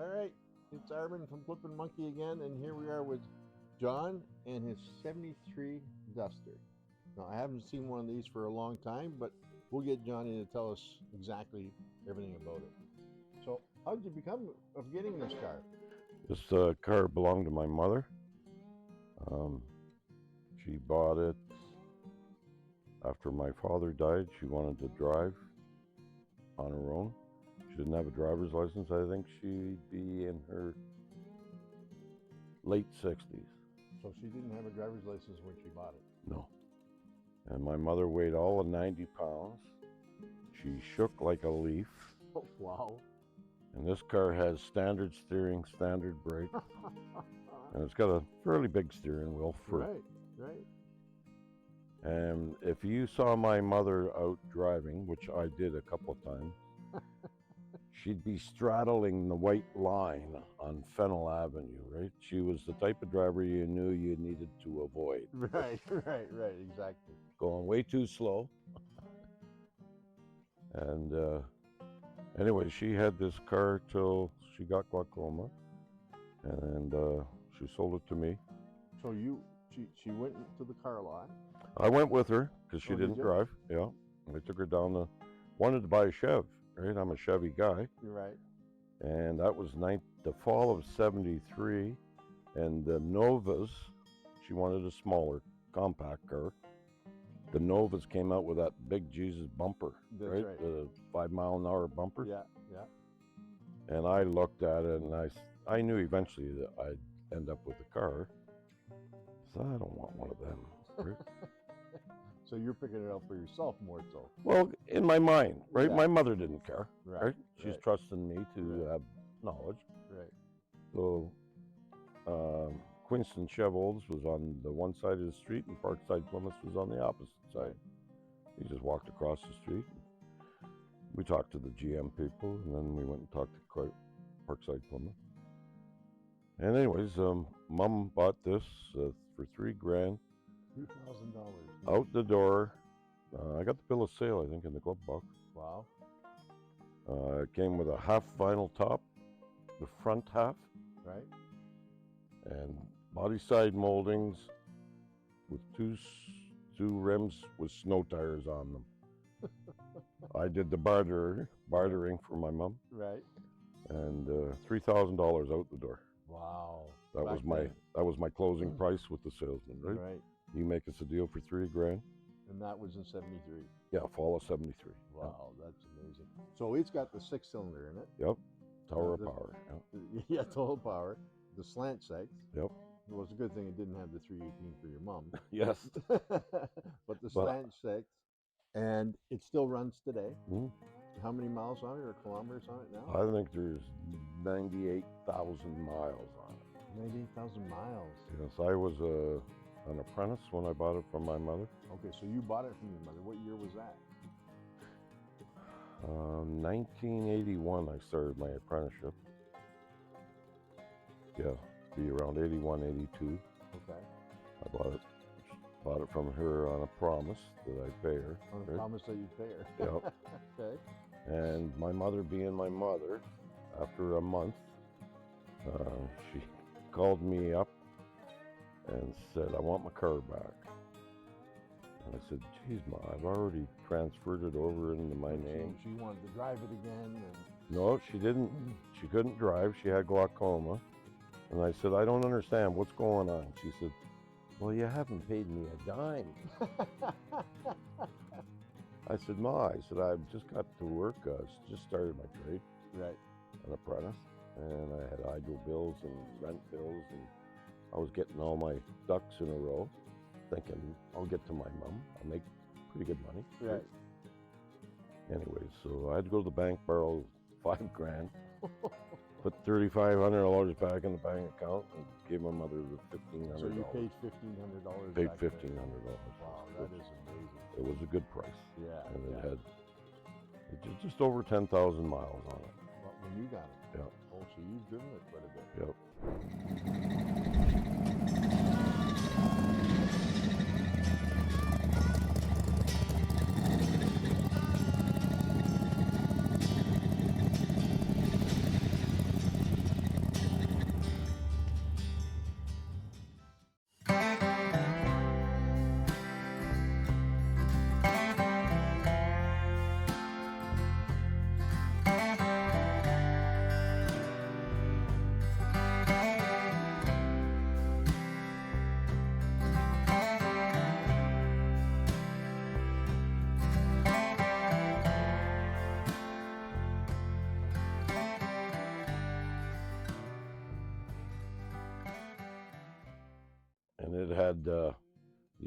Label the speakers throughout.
Speaker 1: All right, it's Armin from Flippin' Monkey again, and here we are with John and his 73 Duster. Now, I haven't seen one of these for a long time, but we'll get Johnny to tell us exactly everything about it. So, how did you become of getting this car?
Speaker 2: This car belonged to my mother. She bought it after my father died. She wanted to drive on her own. She didn't have a driver's license. I think she'd be in her late 60s.
Speaker 1: So she didn't have a driver's license when she bought it?
Speaker 2: No. And my mother weighed all of 90 pounds. She shook like a leaf.
Speaker 1: Oh, wow.
Speaker 2: And this car has standard steering, standard brakes. And it's got a fairly big steering wheel for
Speaker 1: Right.
Speaker 2: And if you saw my mother out driving, which I did a couple of times, she'd be straddling the white line on Fennel Avenue, right? She was the type of driver you knew you needed to avoid.
Speaker 1: Right, exactly.
Speaker 2: Going way too slow. And anyway, she had this car till she got glaucoma, and she sold it to me.
Speaker 1: So she went to the car lot?
Speaker 2: I went with her because she didn't
Speaker 1: did
Speaker 2: drive. Yeah, I took her down wanted to buy a Chev, right? I'm a Chevy guy.
Speaker 1: You're right.
Speaker 2: And that was the fall of '73, and the Novas, she wanted a smaller, compact car. The Novas came out with that big Jesus bumper, right? The 5 mile an hour bumper.
Speaker 1: Yeah.
Speaker 2: And I looked at it, and I knew eventually that I'd end up with a car. So I don't want one of them. Right?
Speaker 1: So you're picking it up for yourself more so?
Speaker 2: Well, in my mind, right?
Speaker 1: Yeah.
Speaker 2: My mother didn't care, right? She's
Speaker 1: right.
Speaker 2: trusting me to have knowledge.
Speaker 1: Right.
Speaker 2: So Quinston Chev Olds was on the one side of the street, and Parkside Plymouth was on the opposite side. We just walked across the street. We talked to the GM people, and then we went and talked to Parkside Plymouth. And anyways, Mom bought this for $3,000.
Speaker 1: $3,000.
Speaker 2: Out the door. I got the bill of sale, I think, in the glove box.
Speaker 1: Wow.
Speaker 2: It came with a half vinyl top, the front half.
Speaker 1: Right.
Speaker 2: And body side moldings with two rims with snow tires on them. I did the bartering for my mom.
Speaker 1: Right.
Speaker 2: And $3,000 out the door.
Speaker 1: Wow.
Speaker 2: That was my closing price with the salesman, right?
Speaker 1: Right.
Speaker 2: You make us a deal for $3,000.
Speaker 1: And that was in '73.
Speaker 2: Yeah, fall of '73.
Speaker 1: Wow, that's amazing. So it's got the 6-cylinder in it.
Speaker 2: Yep. Tower of power. Yep.
Speaker 1: Yeah, total power. The slant six.
Speaker 2: Yep.
Speaker 1: Well, it's a good thing it didn't have the 318 for your mom.
Speaker 2: Yes.
Speaker 1: But the slant six, and it still runs today.
Speaker 2: Mm-hmm.
Speaker 1: How many miles on it, or kilometers on it now?
Speaker 2: I think there's 98,000 miles on it.
Speaker 1: 98,000 miles.
Speaker 2: Yes, I was an apprentice when I bought it from my mother.
Speaker 1: Okay, so you bought it from your mother. What year was that?
Speaker 2: 1981, I started my apprenticeship. Yeah, be around 81, 82.
Speaker 1: Okay.
Speaker 2: I bought it from her on a promise that I'd pay her.
Speaker 1: On a promise that you'd pay her.
Speaker 2: Yep.
Speaker 1: Okay.
Speaker 2: And my mother being my mother, after a month, she called me up and said, I want my car back. And I said, geez, Ma, I've already transferred it over into my name.
Speaker 1: She wanted to drive it again? And...
Speaker 2: No, she didn't. She couldn't drive. She had glaucoma. And I said, I don't understand. What's going on? She said, well, you haven't paid me a dime. I said, Ma, I've just got to work. I just started my trade.
Speaker 1: Right.
Speaker 2: An apprentice. And I had idle bills and rent bills, and I was getting all my ducks in a row, thinking I'll get to my mom. I'll make pretty good money.
Speaker 1: Right.
Speaker 2: Anyway, so I had to go to the bank, borrow $5,000, put $3,500 back in the bank account, and gave my mother the $1,500.
Speaker 1: So you paid $1,500.
Speaker 2: Paid $1,500.
Speaker 1: Wow, that is amazing.
Speaker 2: It was a good price.
Speaker 1: Yeah.
Speaker 2: And it had just over 10,000 miles on it.
Speaker 1: Well, when you got it.
Speaker 2: Yeah.
Speaker 1: Oh, so you've driven it quite a bit.
Speaker 2: Yep. had the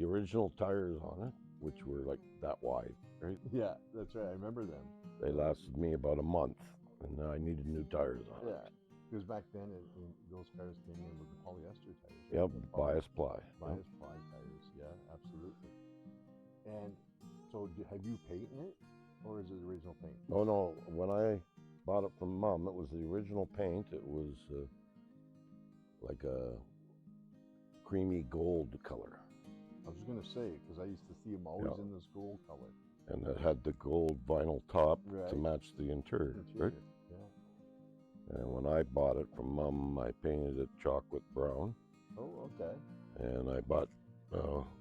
Speaker 2: original tires on it, which were like that wide, right?
Speaker 1: Yeah, that's right. I remember them.
Speaker 2: They lasted me about a month, and I needed new tires on it.
Speaker 1: Yeah, because back then those cars came in with the polyester tires.
Speaker 2: Yep,
Speaker 1: The
Speaker 2: bias ply.
Speaker 1: bias ply tires. Yeah, absolutely. And so, have you painted it, or is it the original paint?
Speaker 2: Oh no, when I bought it from Mom, it was the original paint. It was like a creamy gold color.
Speaker 1: I was gonna say, because I used to see them always in this gold color.
Speaker 2: And it had the gold vinyl top to
Speaker 1: Right.
Speaker 2: match the interior, right?
Speaker 1: Yeah.
Speaker 2: And when I bought it from Mom, I painted it chocolate brown.
Speaker 1: Oh, okay.
Speaker 2: And I bought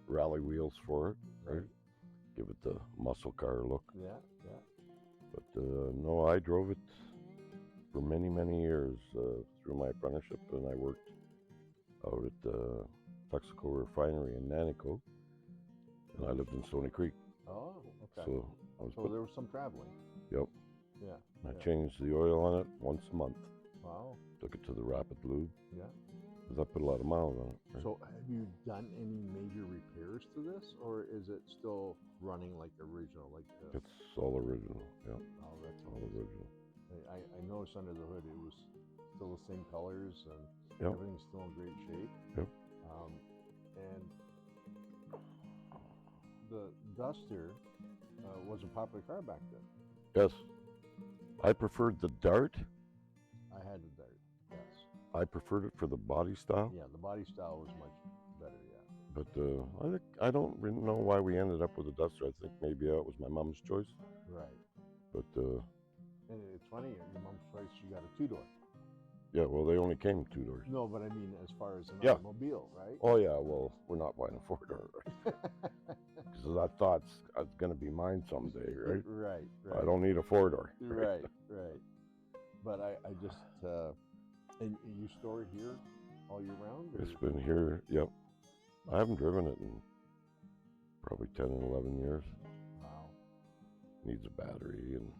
Speaker 2: rally wheels for it, right? Give it the muscle car look.
Speaker 1: Yeah, yeah.
Speaker 2: But no, I drove it for many, many years through my apprenticeship, and I worked out at the Thxs refinery in Nanico, and I lived in Stony Creek.
Speaker 1: Oh, okay.
Speaker 2: So I was
Speaker 1: there was some traveling.
Speaker 2: Yep.
Speaker 1: Yeah.
Speaker 2: I changed the oil on it once a month.
Speaker 1: Wow.
Speaker 2: Took it to the Rapid Lube.
Speaker 1: Yeah.
Speaker 2: Because I put a lot of miles on it. Right?
Speaker 1: So have you done any major repairs to this, or is it still running like original?
Speaker 2: It's all original. Yeah.
Speaker 1: Oh, that's
Speaker 2: all
Speaker 1: amazing.
Speaker 2: original.
Speaker 1: I noticed under the hood it was still the same colors and
Speaker 2: Yep.
Speaker 1: everything's still in great shape.
Speaker 2: Yep.
Speaker 1: And the Duster was a popular car back then.
Speaker 2: Yes. I preferred the Dart.
Speaker 1: I had the Dart. Yes.
Speaker 2: I preferred it for the body style.
Speaker 1: Yeah, the body style was much better. Yeah.
Speaker 2: But I don't really know why we ended up with a Duster. I think maybe it was my mom's choice.
Speaker 1: Right.
Speaker 2: But
Speaker 1: and it's funny, your mom's choice, she got a 2-door.
Speaker 2: yeah, well, they only came 2 doors.
Speaker 1: No, but I mean, as far as an
Speaker 2: Yeah.
Speaker 1: automobile, right?
Speaker 2: Oh yeah, well, we're not buying a 4-door, right? Because I thought it's going to be mine someday, right?
Speaker 1: Right.
Speaker 2: I don't need a 4-door.
Speaker 1: Right. But I just, and you store it here all year round?
Speaker 2: It's been here, yep. I haven't driven it in probably 10 and 11 years.
Speaker 1: Wow.
Speaker 2: Needs a battery and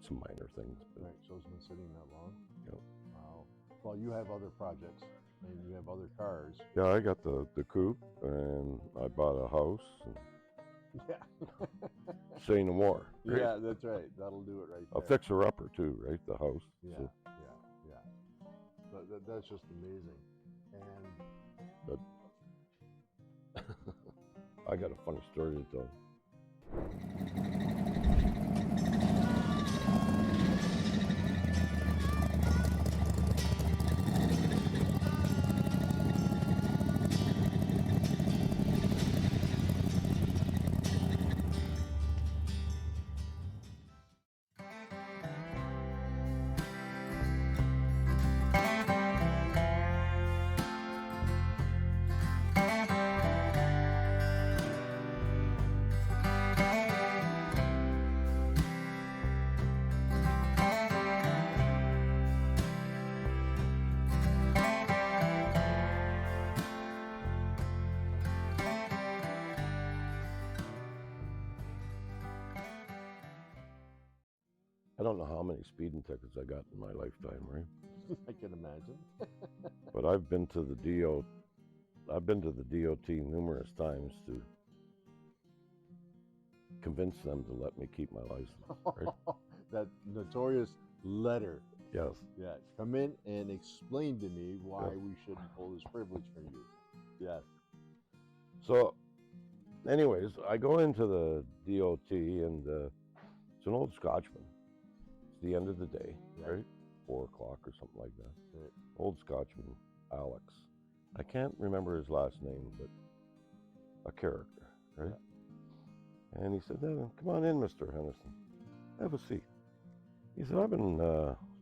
Speaker 2: some minor things. But
Speaker 1: Right, so it's been sitting that long?
Speaker 2: Yep.
Speaker 1: Wow. Well, you have other projects, and you have other cars.
Speaker 2: yeah, I got the coupe, and I bought a house. And
Speaker 1: Yeah.
Speaker 2: say no more. Right?
Speaker 1: Yeah, that's right. That'll do it right
Speaker 2: A
Speaker 1: there.
Speaker 2: fixer-upper too, right? The house.
Speaker 1: Yeah,
Speaker 2: So,
Speaker 1: yeah. That's just amazing. And
Speaker 2: but I got a funny story to tell. I don't know how many speeding tickets I got in my lifetime, right?
Speaker 1: I can imagine.
Speaker 2: But I've been to the DOT numerous times to convince them to let me keep my license. Right?
Speaker 1: That notorious letter.
Speaker 2: Yes.
Speaker 1: Yeah, come in and explain to me why
Speaker 2: Yeah.
Speaker 1: we shouldn't pull this privilege from you. Yes.
Speaker 2: So, anyways, I go into the DOT, and it's an old Scotchman. It's the end of the day,
Speaker 1: Yeah.
Speaker 2: right? 4 o'clock or something like that.
Speaker 1: Right.
Speaker 2: Old Scotchman, Alex. I can't remember his last name, but a character, right?
Speaker 1: Yeah.
Speaker 2: And he said, "Come on in, Mr. Henderson. Have a seat." He said, "I've been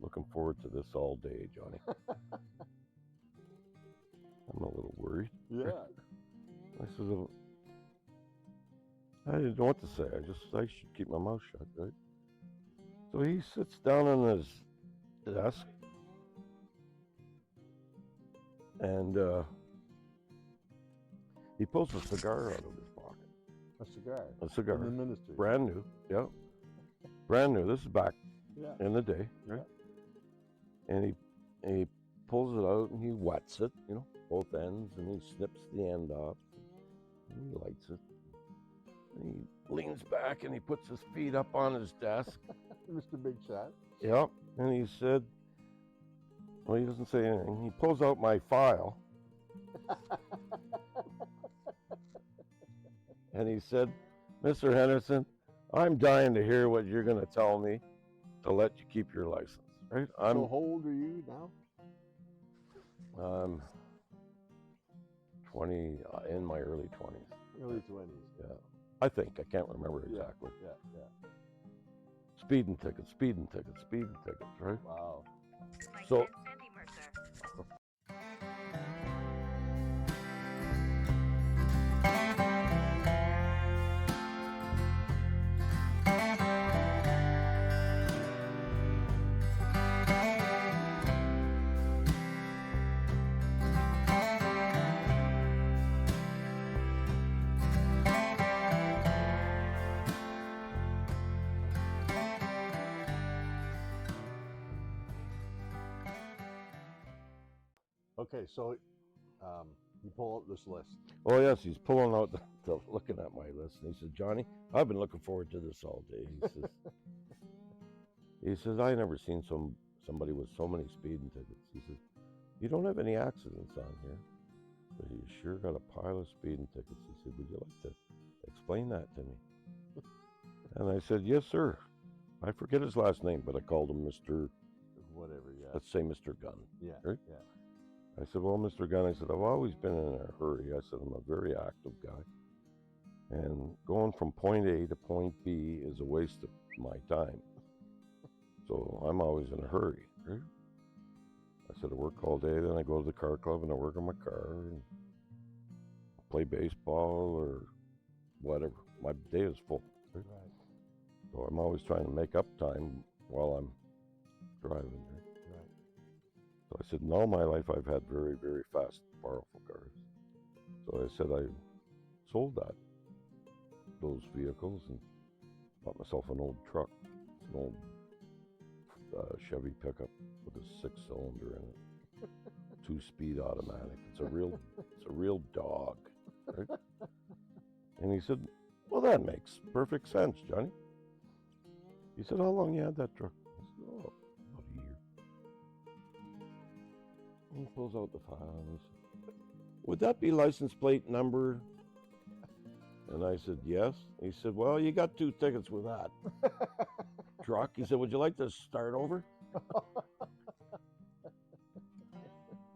Speaker 2: looking forward to this all day, Johnny." I'm a little worried.
Speaker 1: Yeah.
Speaker 2: I said, "Well, I didn't know what to say. I should keep my mouth shut, right?" So he sits down on his desk, and he pulls a cigar out of his pocket.
Speaker 1: A cigar.
Speaker 2: A cigar.
Speaker 1: In the ministry.
Speaker 2: Brand new, yeah. Brand new. This is back
Speaker 1: Yeah.
Speaker 2: in the day, right? And he pulls it out and he wets it, both ends, and he snips the end off, and he lights it. And he leans back and he puts his feet up on his desk.
Speaker 1: Mr. Big Shot.
Speaker 2: Yep. And he said, well, he doesn't say anything. He pulls out my file. And he said, Mr. Henderson, I'm dying to hear what you're going to tell me to let you keep your license. Right?
Speaker 1: So how old are you now?
Speaker 2: 20, in my early 20s.
Speaker 1: Early 20s.
Speaker 2: Yeah. I think. I can't remember exactly.
Speaker 1: Yeah.
Speaker 2: Speeding tickets, speeding tickets, speeding tickets, right?
Speaker 1: Wow.
Speaker 2: So,
Speaker 1: Okay, so you pull up this list.
Speaker 2: oh yes, he's pulling out looking at my list, and he said, Johnny, I've been looking forward to this all day. He says, I never seen somebody with so many speeding tickets. He says, you don't have any accidents on here, but you sure got a pile of speeding tickets. He said, would you like to explain that to me? And I said, yes, sir. I forget his last name, but I called him Mr.
Speaker 1: Whatever, yeah.
Speaker 2: Let's say Mr. Gunn.
Speaker 1: Yeah,
Speaker 2: right?
Speaker 1: yeah.
Speaker 2: I said, well, Mr. Gunn, I said, I've always been in a hurry. I said, I'm a very active guy. And going from point A to point B is a waste of my time. So I'm always in a hurry. Right? I said, I work all day, then I go to the car club and I work on my car and play baseball or whatever. My day is full. Right?
Speaker 1: Right.
Speaker 2: So I'm always trying to make up time while I'm driving. Right?
Speaker 1: Right.
Speaker 2: So I said, in all my life, I've had very, very fast, powerful cars. So I said, I sold those vehicles and bought myself an old truck. It's an old Chevy pickup with a 6-cylinder in it, 2-speed automatic. It's a real dog. Right? And he said, well, that makes perfect sense, Johnny. He said, how long you had that truck? I said, oh, about a year. And he pulls out the file and he said, would that be license plate number? And I said, yes. He said, well, you got 2 tickets with that truck. He said, would you like to start over?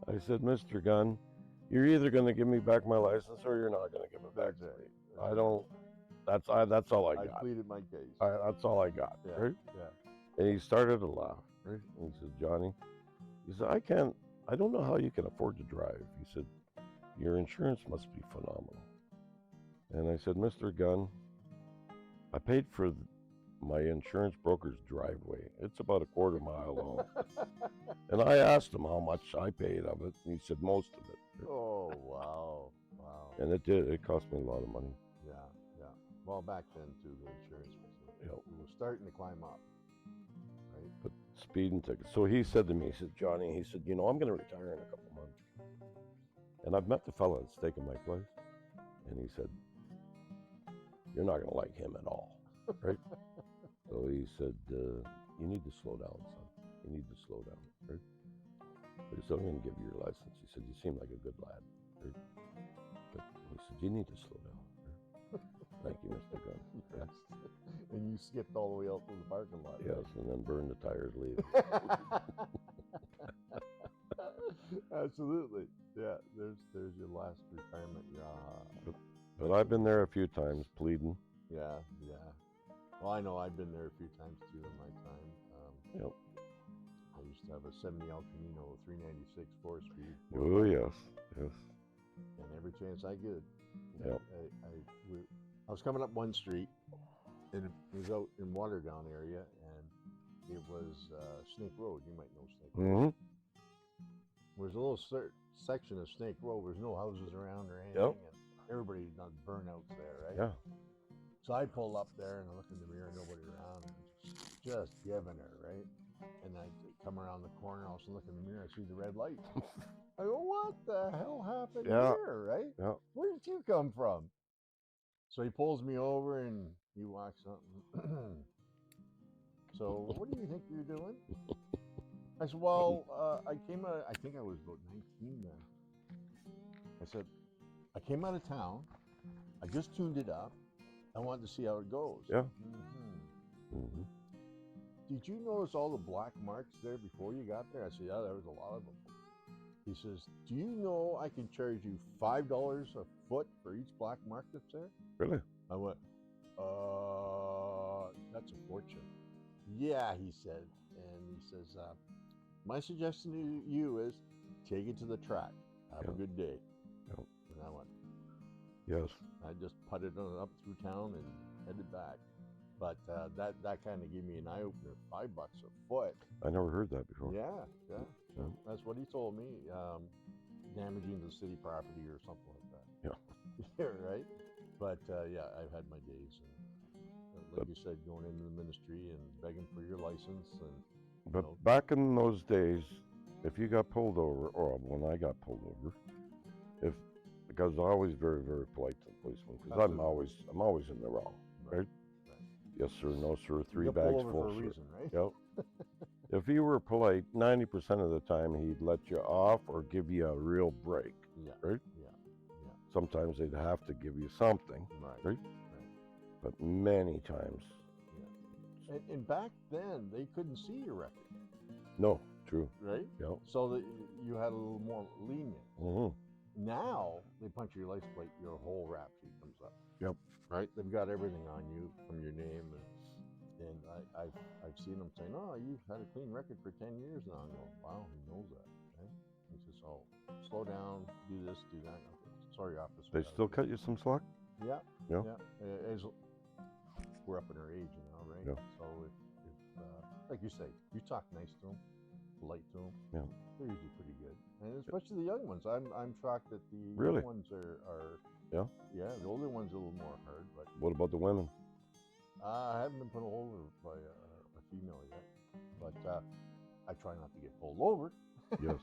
Speaker 2: I said, Mr. Gunn, you're either going to give me back my license or you're not going to give it back to me. I don't, that's all I got.
Speaker 1: I pleaded my case.
Speaker 2: That's all I got,
Speaker 1: Yeah,
Speaker 2: right?
Speaker 1: yeah.
Speaker 2: And he started to laugh, right? And he said, Johnny, he said, I don't know how you can afford to drive. He said, your insurance must be phenomenal. And I said, Mr. Gunn, I paid for my insurance broker's driveway. It's about a quarter mile long. And I asked him how much I paid of it, and he said most of it.
Speaker 1: Oh, wow. Wow.
Speaker 2: And it did. It cost me a lot of money.
Speaker 1: Yeah, yeah. Well, back then, too, the insurance was,
Speaker 2: Yep.
Speaker 1: it was starting to climb up, right?
Speaker 2: But speeding tickets. So he said to me, he said, Johnny, he said, you know, I'm going to retire in a couple months. And I've met the fella that's taken my place. And he said, you're not going to like him at all, right? So he said, you need to slow down, son. You need to slow down, right? But he said, I'm going to give you your license. He said, you seem like a good lad, right? But he said, you need to slow down, right? Thank you, Mr. Gunn.
Speaker 1: Yes. And you skipped all the way out to the parking lot.
Speaker 2: Yes, and then burned the tires leaving.
Speaker 1: Absolutely. Yeah, there's your last retirement.
Speaker 2: But I've been there a few times pleading.
Speaker 1: Yeah, yeah. Well, I know I've been there a few times too in my time.
Speaker 2: Yep.
Speaker 1: I used to have a 70 El Camino 396 4-speed.
Speaker 2: Oh, yes, yes.
Speaker 1: And every chance I get,
Speaker 2: Yep.
Speaker 1: I was coming up one street, and it was out in Waterdown area, and it was Snake Road. You might know Snake Road.
Speaker 2: Mm-hmm.
Speaker 1: There's a little section of Snake Road. There's no houses around or anything,
Speaker 2: Yep.
Speaker 1: and everybody's done burnouts there, right?
Speaker 2: Yeah.
Speaker 1: So I pulled up there and I look in the mirror, nobody around, and just giving her, right? And I come around the corner, I was looking in the mirror, I see the red light. I go, what the hell happened here, right?
Speaker 2: Yeah.
Speaker 1: Where did you come from? So he pulls me over and he walks up. So what do you think you're doing? I said, well, I came out, I think I was about 19 then. I said, I came out of town. I just tuned it up. I wanted to see how it goes.
Speaker 2: Yeah.
Speaker 1: Mm-hmm.
Speaker 2: Mm-hmm.
Speaker 1: Did you notice all the black marks there before you got there? I said, yeah, there was a lot of them. He says, do you know I can charge you $5 a foot for each black mark that's there?
Speaker 2: Really?
Speaker 1: I went, that's a fortune. Yeah, he said. And he says, my suggestion to you is take it to the track. Have a good day.
Speaker 2: Yeah.
Speaker 1: And I went,
Speaker 2: Yes.
Speaker 1: I just putted on up through town and headed back. But that kind of gave me an eye opener. $5 a foot.
Speaker 2: I never heard that before.
Speaker 1: Yeah.
Speaker 2: Yeah.
Speaker 1: That's what he told me. Damaging the city property or something like that.
Speaker 2: Yeah.
Speaker 1: Yeah, right. But yeah, I've had my days. And, like you said, going into the ministry and begging for your license. And
Speaker 2: But back in those days, if you got pulled over, or when I got pulled over, because I was always very, very polite to the policeman, because I'm always in the wrong, right? Yes sir, no sir, 3 bags full,
Speaker 1: for a
Speaker 2: sir.
Speaker 1: reason, right?
Speaker 2: Yep. If you were polite, 90% of the time he'd let you off or give you a real break, right?
Speaker 1: Yeah.
Speaker 2: Sometimes they'd have to give you something, right? But many times.
Speaker 1: Yeah. And back then, they couldn't see your record.
Speaker 2: No, true.
Speaker 1: Right?
Speaker 2: Yep.
Speaker 1: So that you had a little more lenient.
Speaker 2: Mm-hmm.
Speaker 1: Now, they punch your license plate, your whole rap sheet comes up.
Speaker 2: Yep.
Speaker 1: Right? They've got everything on you from your name. And I've seen them saying, oh, you've had a clean record for 10 years now. I go, wow, he knows that. Right? He says, oh, slow down, do this, do that. Okay. Sorry, officer.
Speaker 2: They still cut you some slack?
Speaker 1: Yeah.
Speaker 2: Yeah.
Speaker 1: As we're up in our age now, right?
Speaker 2: Yeah.
Speaker 1: So if like you say, you talk nice to them, polite to them, they're usually pretty good. And especially the young ones. I'm shocked that the young ones are the older ones are a little more hard. But
Speaker 2: what about the women?
Speaker 1: I haven't been pulled over by a female yet, but I try not to get pulled over.
Speaker 2: Yes.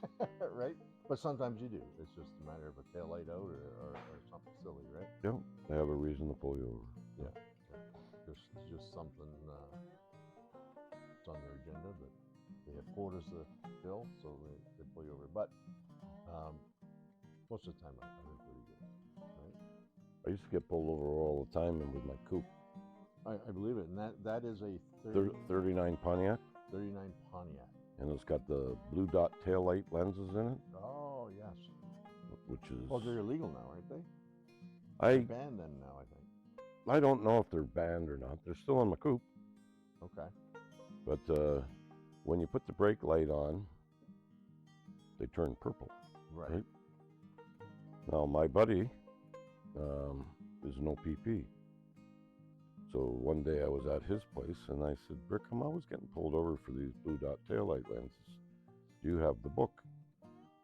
Speaker 1: Right? But sometimes you do. It's just a matter of a tail light out or something silly, right?
Speaker 2: Yeah. They have a reason to pull you over.
Speaker 1: Yeah. Just something that's on their agenda, but they have quotas to fill, so they pull you over. But most of the time, I'm pretty good. Right?
Speaker 2: I used to get pulled over all the time and with my coupe.
Speaker 1: I believe it, and that is a
Speaker 2: 39 Pontiac.
Speaker 1: 39 Pontiac.
Speaker 2: And it's got the blue dot taillight lenses in it.
Speaker 1: Oh yes.
Speaker 2: Which is.
Speaker 1: Well, they're illegal now, aren't they?
Speaker 2: I
Speaker 1: banned them now, I think.
Speaker 2: I don't know if they're banned or not. They're still in my coupe.
Speaker 1: Okay.
Speaker 2: But when you put the brake light on, they turn purple.
Speaker 1: Right.
Speaker 2: Now my buddy is an OPP. So one day I was at his place and I said, Rick, I'm always getting pulled over for these blue dot taillight lenses. Do you have the book?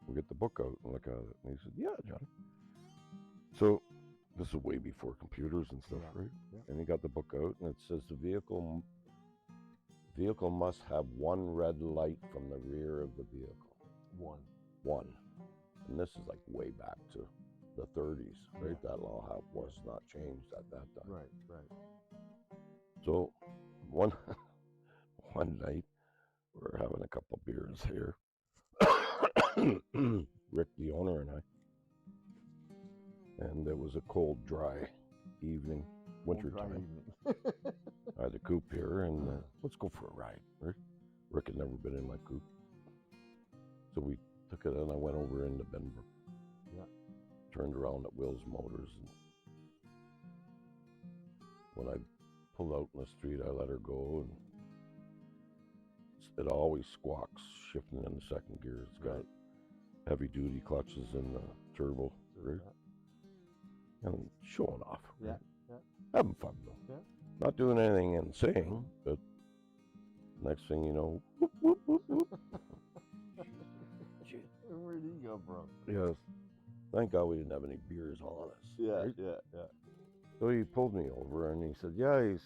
Speaker 2: We'll get the book out and look at it. And he said, yeah, John. So this is way before computers and stuff, right? Yeah. And he got the book out and it says the vehicle must have one red light from the rear of the vehicle. One. And this is like way back to the 30s, right? Yeah. That law was not changed at that time.
Speaker 1: Right.
Speaker 2: So one night we were having a couple beers here, Rick, the owner, and I, and it was a cold, dry evening, winter time. I had a coupe here, and let's go for a ride. Rick had never been in my coupe, so we took it, and I went over into Benbrook.
Speaker 1: Yeah.
Speaker 2: Turned around at Will's Motors, and when I pulled out in the street, I let her go, and it always squawks shifting in the second gear. It's got heavy duty clutches in the turbo, right? And showing off.
Speaker 1: Yeah.
Speaker 2: Having fun though.
Speaker 1: Yeah.
Speaker 2: Not doing anything insane, but next thing you know, whoop, whoop, whoop, whoop.
Speaker 1: Where'd he go, bro?
Speaker 2: Yes. Thank God we didn't have any beers on us.
Speaker 1: Yeah,
Speaker 2: right?
Speaker 1: yeah.
Speaker 2: So he pulled me over and he said, those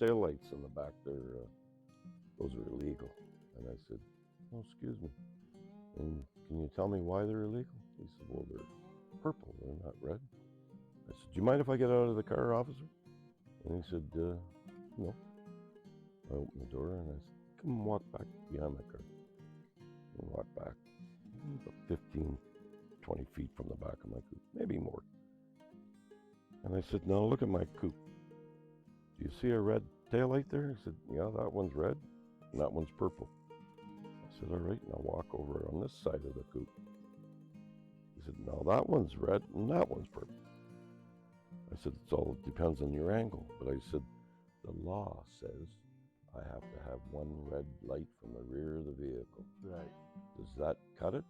Speaker 2: taillights in the back there, those are illegal. And I said, oh, excuse me. And can you tell me why they're illegal? He said, well, they're purple, they're not red. I said, do you mind if I get out of the car, officer? And he said, no. I opened the door and I said, come and walk back behind my car. And walk back about 15, 20 feet from the back of my coupe, maybe more. And I said, now look at my coupe. Do you see a red taillight there? He said, yeah, that one's red and that one's purple. I said, all right, now walk over on this side of the coupe. He said, no, that one's red and that one's purple. I said, it all depends on your angle. But I said, the law says I have to have one red light from the rear of the vehicle.
Speaker 1: Right.
Speaker 2: Does that cut it?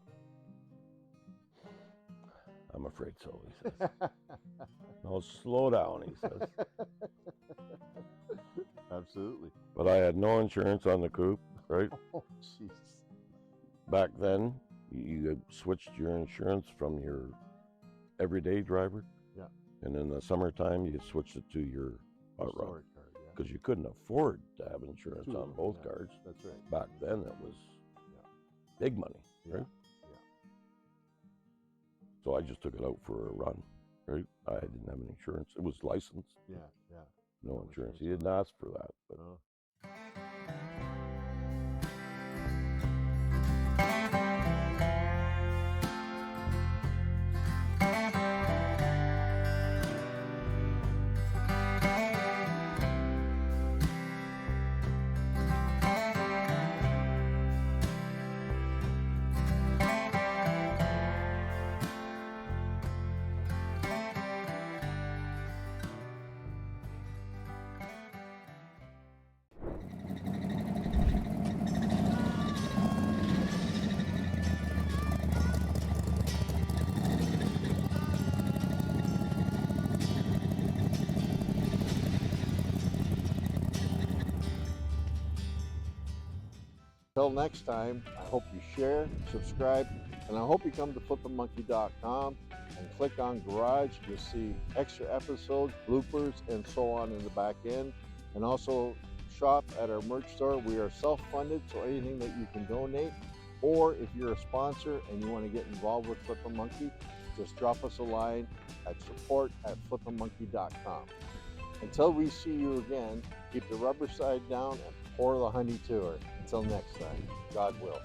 Speaker 2: I'm afraid so, he says. No, slow down, he says.
Speaker 1: Absolutely.
Speaker 2: But I had no insurance on the coupe, right?
Speaker 1: Oh, jeez.
Speaker 2: Back then, you switched your insurance from your everyday driver.
Speaker 1: Yeah.
Speaker 2: And in the summertime, you switched it to your hot rod.
Speaker 1: Card, yeah.
Speaker 2: Because you couldn't afford to have insurance on both cars.
Speaker 1: That's right.
Speaker 2: Back then, it was big money, right?
Speaker 1: Yeah.
Speaker 2: So I just took it out for a run, right? I didn't have any insurance. It was licensed.
Speaker 1: Yeah, yeah.
Speaker 2: No insurance. He didn't ask for that. But
Speaker 1: until next time, I hope you share, subscribe, and I hope you come to flippinmonkey.com and click on Garage. You'll see extra episodes, bloopers, and so on in the back end. And also shop at our merch store. We are self-funded, so anything that you can donate, or if you're a sponsor and you want to get involved with Flippin' Monkey, just drop us a line at support@flippinmonkey.com. Until we see you again, keep the rubber side down and pour the honey to her. Until next time, God will.